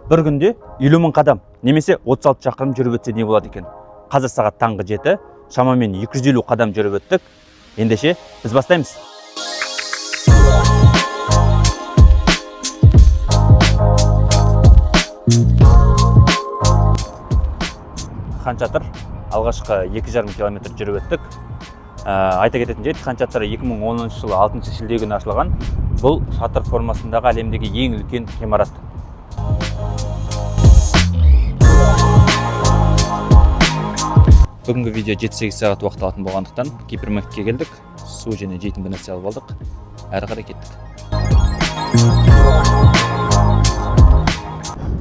бір күнде 50 000 қадам немесе 36 шақырым жүріп өтсе не болады екен? Қазір сағат таңғы 7, шамамен 250 қадам жүріп өттік. Ендеше біз бастаймыз. Хан Шатыр алғашқы 2,5 километр жүріп өттік. Айта кететін жайт, Хан Шатыр 2010 жылы 6 шілде күні ашылған. Бұл шатыр формасындағы әлемдегі ең үлкен ғимарат. Бүгінгі видео 7-8 сағат уақыт алатын болғандықтан гипермаркетке келдік. Су және жейтін бір нәрсе алып алдық. Әрі қарай кеттік.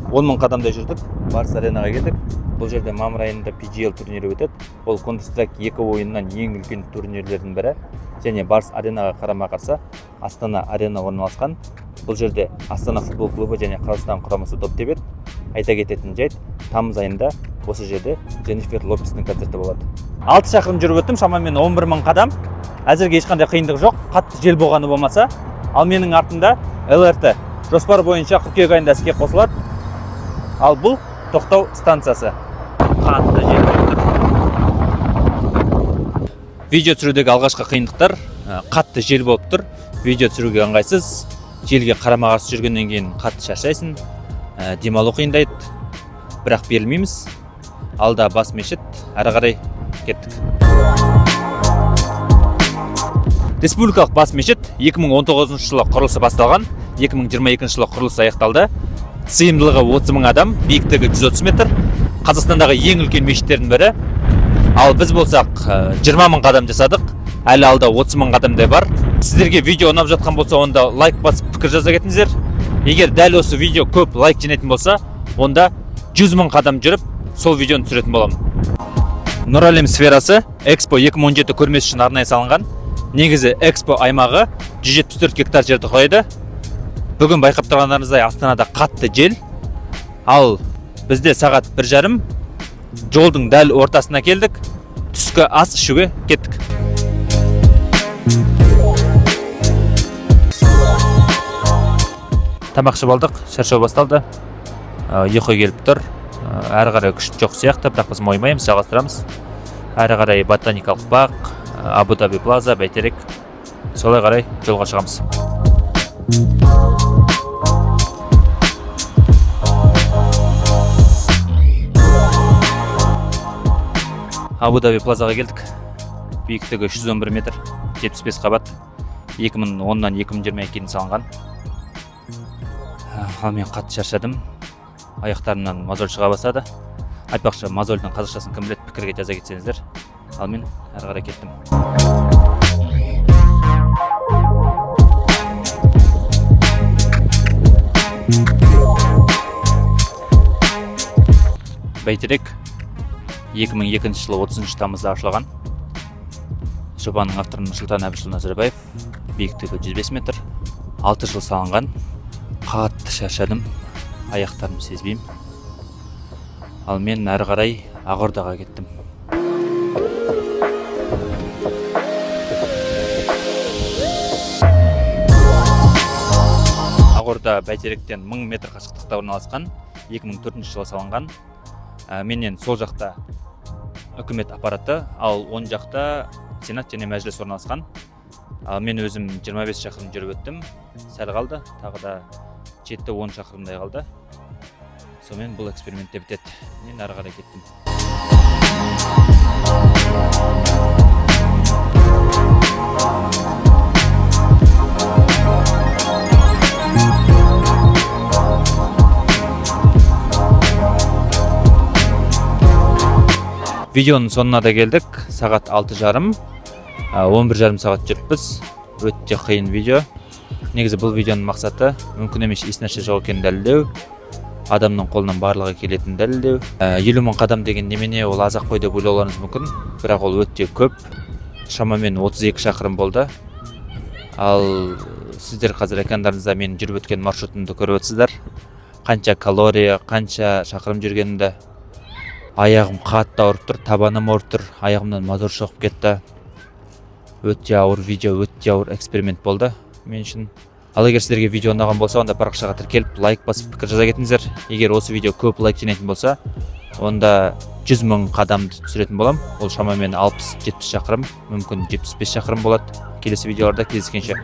10 000 қадамдай жүрдік. Барыс аренаға келдік. Бұл жерде мамыр айында PGL турнирі өтеді. Ол Counter-Strike 2 ойыннан ең үлкен турнирлердің бірі. Және Барыс аренаға қарама-қарсы Астана арена орналасқан. Бұл жерде Астана футбол клубы және Қазақстан құрамасы доп тебеді. Айта кететін жайт, тамыз айында осы жерде Дженнифер Лопестің концерті болады. 6 шақырым жүріп өттім, шамамен 11 000 қадам. Әзірге ешқандай қиындық жоқ, қатты жел болғаны болмаса. Ал менің артымда ЛРТ жоспар бойынша қыркүйек айында іске қосылады. Ал бұл тоқтау станциясы. Қатты жел болып тұр. Видео түсірудегі алғашқы қиындықтар, қатты жел болып тұр. Видео түсіруге ыңғайсыз. Желге қарама-қарсы жүргеннен кейін қатты шаршайсың. Демалу қиындайды. Бірақ берілмейміз. Алда бас мешіт, әрі қарай кеттік. Республикалық бас мешіт 2019 жылы құрылысы басталған, 2022 жылы құрылысы аяқталды. Сыйымдылығы 30 000 адам, биіктігі 130 метр. Қазақстандағы ең үлкен мешіттердің бірі. Ал біз болсақ 20 000 қадам жасадық. Әлі алда 30 000 қадамдай бар. Сіздерге видео ұнап жатқан болса, онда лайк басып пікір жаза кетіңіздер. Егер дәл осы видео көп лайк жинайтын болса, онда 100 000 қадам жүріп, сол видеоны түсіретін боламын. Нұр әлем сферасы Экспо 2017 көрмесі үшін арнайы салынған. Негізі Экспо аймағы 174 гектар жерді құрайды. Бүгін байқап тұрғандарыңыздай Астанада қатты жел. Ал бізде сағат 1:30 жолдың дәл ортасына келдік. Түскі ас ішуге кеттік. Тамақ ішіп алдық, шаршау басталды. Ұйқы келіп тұр. Әрі қарай күш жоқ сияқты, бірақ біз мойымаймыз, жалғастырамыз. Әрі қарай ботаникалық бақ, Абу Даби Плаза, Бәйтерек. Солай қарай жолға шығамыз. Абу Даби Плазаға келдік. Биіктігі 111 метр, 75 қабат. 2010-нан 2022 кейін салынған. Ал мен қатты шаршадым. Аяқтарымнан мозоль шыға бастады. Айтпақшы, мозольдің қазақшасын кім біледі, пікірге жаза кетсеңіздер. Ал мен әрі қарай кеттім. Бәйтерек 2002 жылы 30 тамызда ашылған. Жобаның авторы Нұрсұлтан Әбішұлы Назарбаев. Биіктігі 105 метр. 6 жыл салынған. Қатты шаршадым. Аяқтарым сезбеймін. Ал мен әрі қарай Ақордаға кеттім. Ақорда Бәйтеректен 1000 метр қашықтықта орналасқан. 2004 жылы салынған. Менен сол жақта үкімет аппараты, ал оң жақта Сенат және мәжіліс орналасқан. Мен өзім 25 шақырым жүріп өттім. Сәл қалды, тағы да 7-10 шақырымдай қалды. Сонымен бұл эксперимент те бітеді. Мен әрі қарай кеттім. Видеоның соңына да келдік. Сағат 6:30, 11:30 сағат жүріппіз. Өте қиын видео. Негізі бұл видеоның мақсаты мүмкін емес ешнәрсе жоқ екенін дәлелдеу. Адамның қолынан барлығы келетінін дәлелдеу. 50 000 қадам деген немене, ол аз-ақ қой деп ойлауларыңыз мүмкін. Бірақ ол өте көп. Шамамен 32 шақырым болды. Ал сіздер қазір экрандарыңызда мен жүріп өткен маршрутымды көріп отырсыздар. Қанша калория, қанша шақырым жүргенімді. Аяғым қатты ауырып тұр, табаным ауырып тұр, аяғымнан мозоль шығып кетті. Өте ауыр видео, өте ауыр эксперимент болды мен үшін. Ал егер сіздерге видео ұнаған болса, онда парақшаға тіркеліп, лайк басып, пікір жаза кетіңіздер. Егер осы видео көп лайк жинайтын болса, онда 100 000 қадамды түсіретін болам. Ол шамамен 60-70 шақырым, мүмкін 75 шақырым болады. Келесі видеоларда кездескенше.